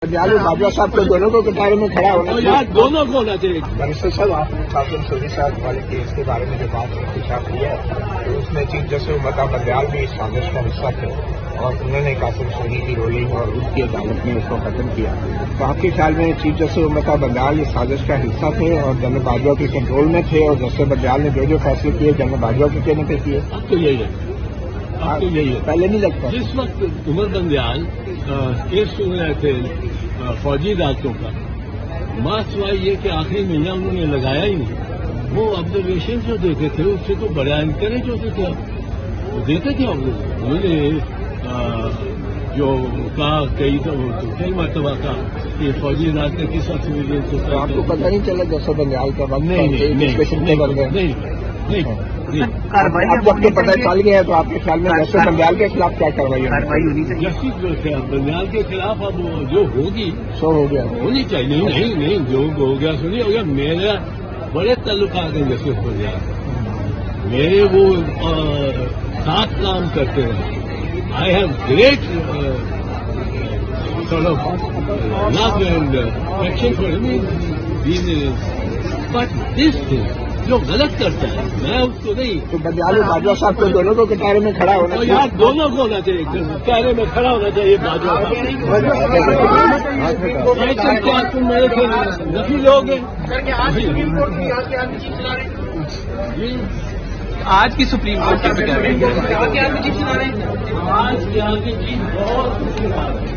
बंदियाल बाजवा साहब को दोनों को कतारों में खड़ा होना चाहिए। दोनों को होना चाहिए। बैरिस्टर साहब, आपने कासिम सोनी साहब वाले केस के बारे में जो बात इंकशाफ किया तो उसमें चीफ जस्टिस उमता बंदियाल भी इस साजिश का हिस्सा थे और उन्होंने कासिम सोनी की रोलिंग और उसकी अदालत में उसको खत्म किया। तो आपके ख्याल में चीफ जस्टिस उमता बंदियाल इस साजिश का हिस्सा थे और जनरल बाजवा के कंट्रोल में थे और जस्टिस बंदियाल ने जो फैसले किए जनरल बाजवा के कहने पे किए? अब तो यही है, अब तो यही है। पहले नहीं लगता। जिस वक्त उमर बंदियाल केस सुन रहे थे फौजी अदालतों का, सिवाय ये कि आखिरी महीना उन्होंने लगाया ही नहीं। वो ऑब्जर्वेशन जो देते थे उससे तो बड़ा इनकरेज होते थे, वो देते थे। उन्होंने जो कहा कई मरतबा का कि फौजी अदालत ने किस सिविलियन को। तो आपको पता नहीं चला जैसे बंदियाल का वक्त नहीं। अब जब के पता चल गया तो आपके ख्याल में जैसे बंदियाल के खिलाफ क्या कार्रवाई होनी चाहिए? जस्टिस बंदियाल के खिलाफ अब जो होगी सो हो गया होनी चाहिए। नहीं जो हो गया सुनिए, अगर मेरा बड़े ताल्लुकात हैं जस्टिस बंदियाल, मेरे वो साथ काम करते हैं। I have great sort of love and affection for him, but this thing जो गलत करता है मैं उसको नहीं। तो बंदियाल बाजवा साहब को दोनों को कतारों में खड़ा होना चाहिए। यार दोनों को होना चाहिए, कतारे में खड़ा होना चाहिए बाजवा। क्या तुम मेरे से नफी लोग हैं? आज की सुप्रीम कोर्ट की आज की चीज बहुत